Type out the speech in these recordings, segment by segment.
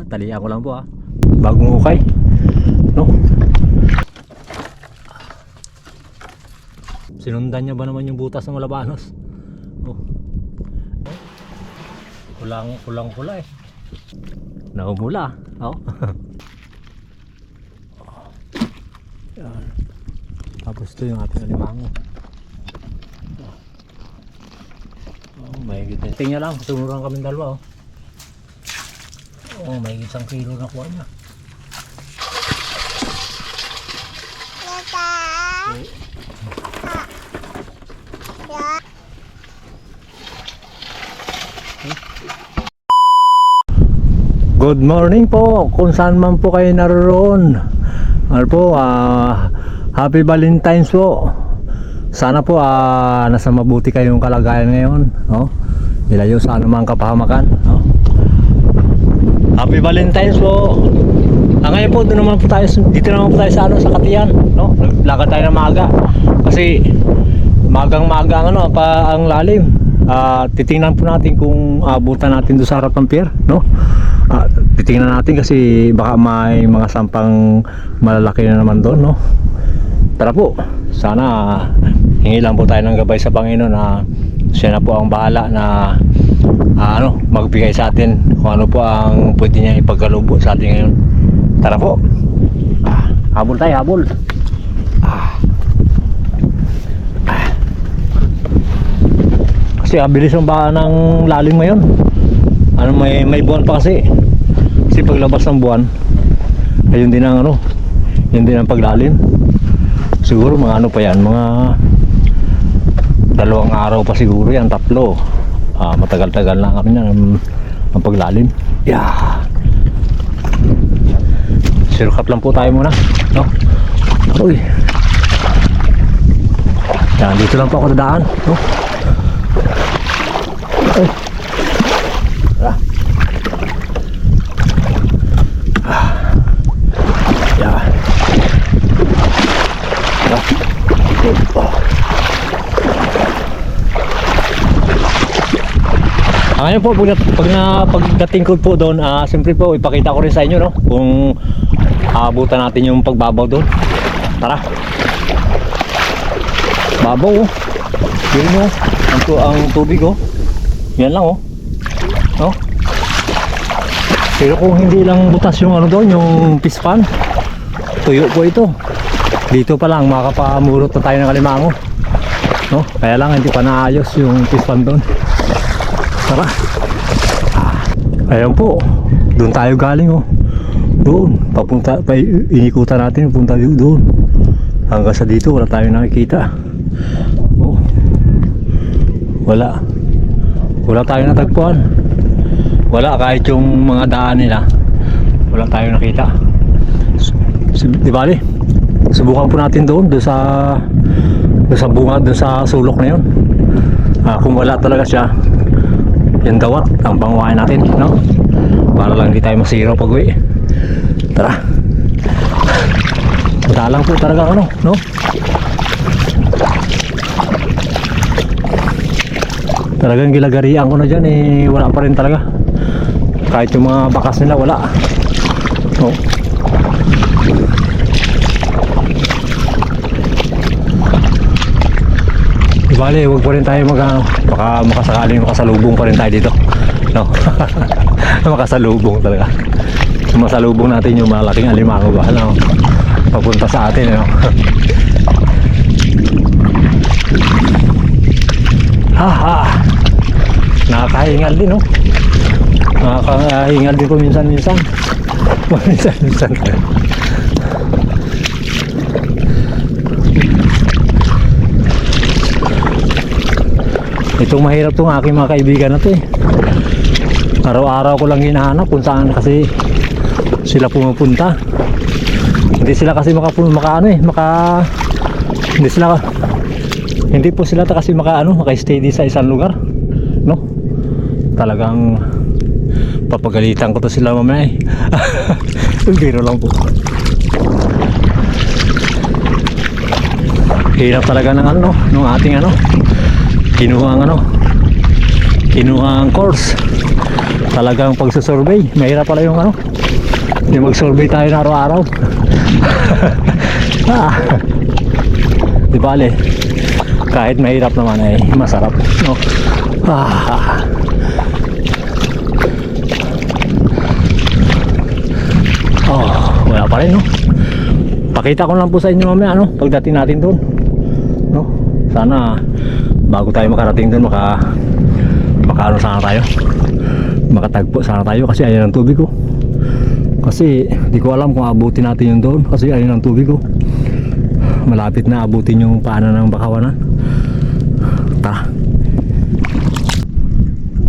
Talian ko lang po bagong hukay, no? Sinundan niya ba naman yung butas ng Malabanos? Kulang pula naumula. Yan. Tapos ito yung ating alimango. Mahigit na tingnan lang, sunuran kami dalawa. Mahigit 1 kilo na kuha niya. Good morning po kung saan man po kayo naroon. Happy Valentine's po. Sana po nasa mabuti kayong kalagayan ngayon, ilayo sa anumang kapahamakan. Happy Valentine's po. Ngayon po dito naman po tayo sa sa Katiyan, naglakad tayo ng maaga kasi magang ang lalim. Titingnan po natin kung abutan natin doon sa harap ng pier, titingnan natin kasi baka may mga sampang malalaki na naman doon, Tara po, sana hingi lang po tayo ng gabay sa Panginoon na siya na po ang bahala na magbigay sa atin kung ano po ang pwede niya ipagkalubo sa atin ngayon. Tara po, habol tayo, habol. Kasi bilis ang baha ng lalim ngayon. May buwan pa kasi paglabas ng buwan ayun din ang yun din ang paglalim. Siguro mga pa yan, mga 2 araw pa siguro yan, 3. Matagal-tagal na kami na ang paglalim. Sirukat lang po tayo muna, yan, dito lang po ako dadaan, Ngayon po pagdating ko po doon, siyempre po ipakita ko rin sa inyo kung abutan natin yung pagbabaw doon. Tara. Babaw yun ang tubig yan lang pero kung hindi lang butas yung doon, yung pispan, tuyo po ito. Dito pa lang makapamurot na tayo ng alimango, kaya lang hindi pa naayos yung pispan doon. Tara. Ayan po, doon tayo galing doon, inikutan natin, punta doon hanggang sa dito, wala tayong nakikita. Wala tayong natagpuan. Wala, kahit yung mga daan nila wala tayong nakita. Di bali, subukan po natin doon sa bunga, doon sa sulok na yun. Kung wala talaga siya, yung dawat ang panguhain natin, para lang hindi tayo masiro pag uwi. Tara. Madalang po talaga talagang gilagarian ko na dyan, wala pa rin talaga. Kahit yung mga bakas nila wala. Bale, huwag pa rin tayo baka makasakaling makasalubong pa rin tayo dito, makasalubong talaga. Masalubong natin yung malaking alimango ba, papunta sa atin, nakakahingal din, nakakahingal din ko minsan-minsan. Itong mahirap tong aking mga kaibigan na to araw-araw ko lang hinahanap kung saan kasi sila pumupunta. Hindi sila kasi hindi po sila kasi maka-stay di sa isang lugar, talagang papagalitan ko to sila mamaya. Biro lang po. Hirap talaga ng nung ating kinuha ang course. talagang pagsusurvey. Mahirap pala yung ano. Hindi mag-survey tayo na araw-araw. Di bale, kahit mahirap naman ay masarap, no? Wala pa rin, no? Pakita ko lang po sa inyo mamaya, ano, pagdating natin doon, no? Sana bago tayo makarating doon, makaano sana tayo, makatagpo sana tayo kasi ayun ang tubig ko. Kasi di ko alam kung abutin natin yung doon kasi ayun ang tubig ko. Malapit na abutin yung paanan ng Bakawanan. Tara.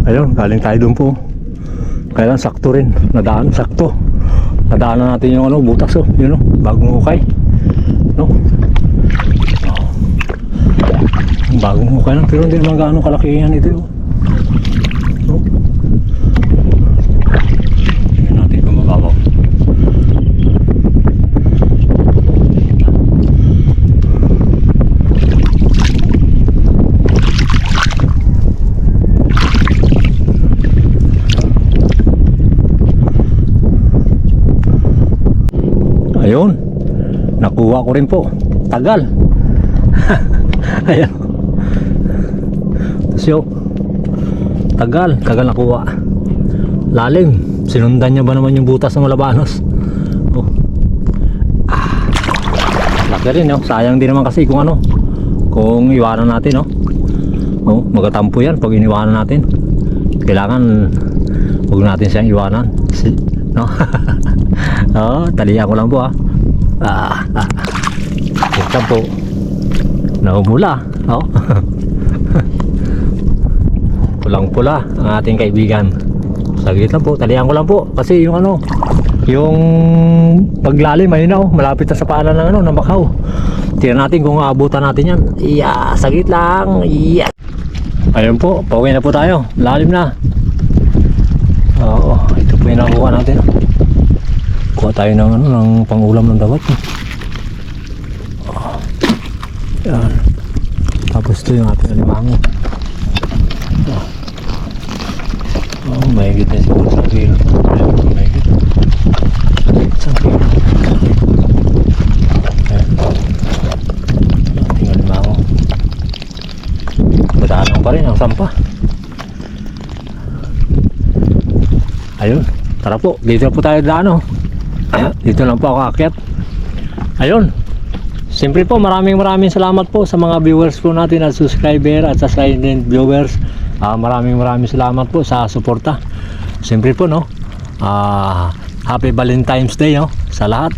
Ayun, galing tayo doon po. Kailan sakto rin, sakto. Nadaanan natin yung ano, butas, oh, yun, oh, bagong hukay, no? Bagong hukay lang, pero hindi naman gaano kalaki yan ito, oh. No? Tingnan natin kung mababaw. Ayun, nakuha ko rin po. Tagal. Ayan. So, tagal nakuha. Lalim. Sinundan niya ba naman yung butas ng Malabanos? Oh. Laki rin, no? Sayang din naman kasi kung ano, kung iwanan natin, no? Oh, magatampo yan pag iniwanan natin. Kailangan huwag natin siyang iwanan. No? Oh, talihan ko lang po, ha. Ito po. Naumula. Oh. Pulang-pula ang ating kaibigan. Saglit lang po, talihan ko lang po kasi yung ano, yung paglalim ayun na, oh, malapit na sa paanan ng ano, ng Bakaw. Tingnan natin kung aabutan natin yan. Yeah, saglit lang. Yeah. Ayun po, pauwi na po tayo. Lalim na. Oo, ito po yung nakuha natin. Kuha tayo ng ano, ng pangulam ng dawat. Oh. Yan. Tapos ito yung ating alimango. Oh, mahigit na siguro sa kilo. Mahigit. Isang kilo. Ayan. Ating alimango. Madaalang pa rin ang sampa. Ayun. Tara po. Dito na po tayo daan, oh. Dito lang po ako aakyat. Ayun. Siyempre po, maraming salamat po sa mga viewers po natin at subscriber at sa silent viewers. Maraming salamat po sa suporta. Siyempre po, no. Happy Valentine's Day, no, sa lahat.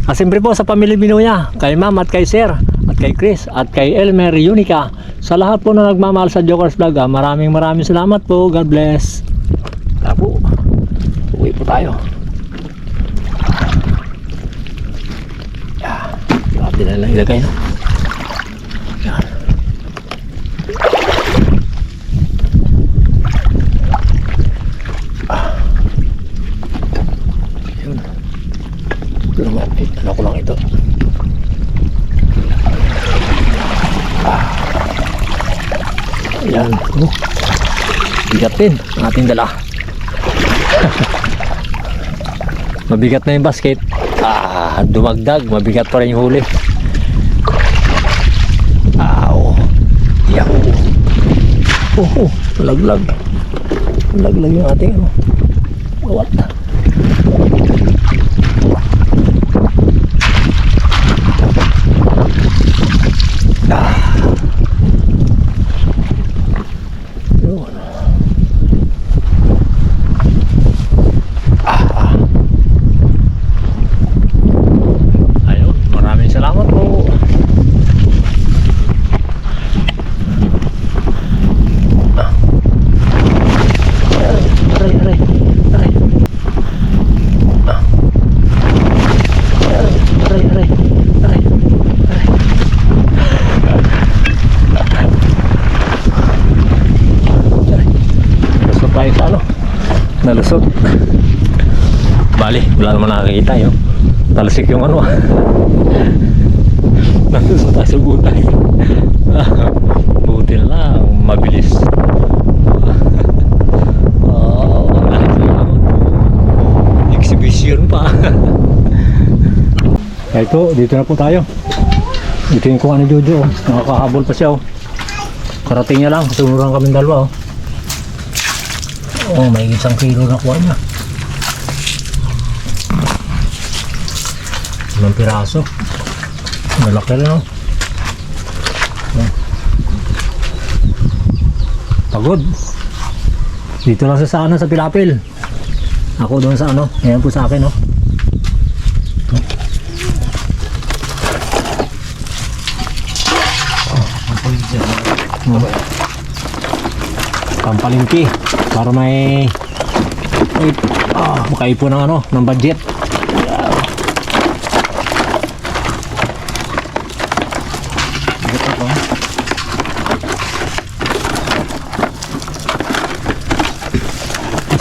At siyempre po sa pamilya Binuya, kay Ma'am at kay Sir at kay Chris at kay Elmer Unica, sa lahat po na nagmamahal sa Jokers Vlog. Maraming salamat po. God bless. Tara po. Uwi po tayo. Hindi na lang ilagay, no? Yan. Yun. Ito naman, ano ko lang ito. Yan. Oh. Bigat din ang ating dala. Mabigat na yung basket. Dumagdag, mabigat pa rin yung huli. Yaw. Laglag yung ating ano. What? Nalusot. Bali, wala naman nakakita yun. Talasik yung ano. Nalusot tayo sa gulay. Buti na lang, mabilis. Oh. ito, dito na po tayo. Ito yung kung ano Jojo, oh. Nakakahabol pa siya, oh. Karating niya lang, sunuran kami dalawa, oh. Oh, may 1 kilo na kuha niya. 5 piraso. Malaki rin, oh. Oh. Pagod. Dito lang sa ano, sa Pilapil. Ako doon sa ano, ayan po sa akin, oh. Pampalingki para may makaipon ng ano, ng budget.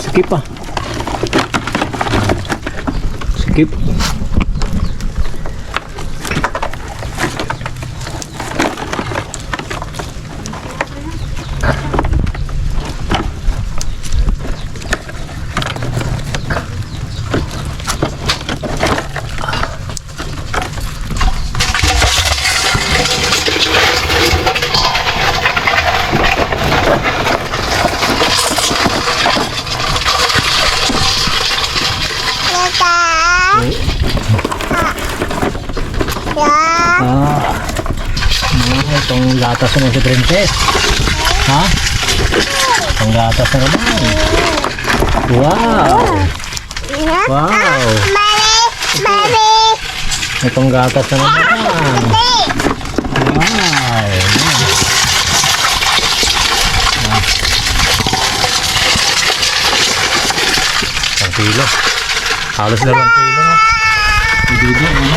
Skip ah. Skip. Itong gatas mo si Princess. Ha? Itong gatas na naman. Wow! Wow! Itong gatas na naman. Wow! Isang kilo. Halos 2 kilo, no? Hindi, ano?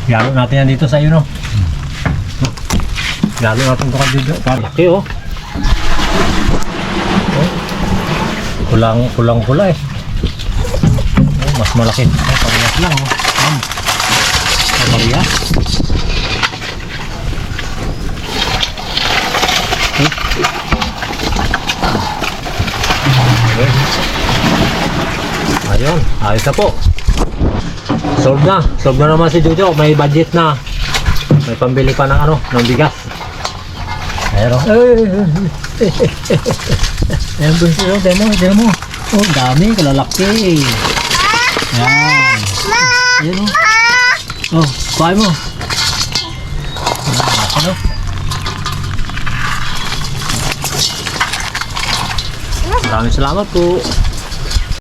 Galo natin yan dito sa iyo, no? Galo natin ito dito. Laki, oh. Kulang-kula eh. Oh, mas malaki. Parehas lang, oh. Parehas. Ayun, ayos na po. Solve na naman si Jojo. May budget na. May pambili pa ng ano, ng bigas. Ayun, ayun po siya. Demo mo. Oh, dami, kalalaki. Ayan. Ayun, oh. Oh, kuhain mo. Ano? Maraming salamat po.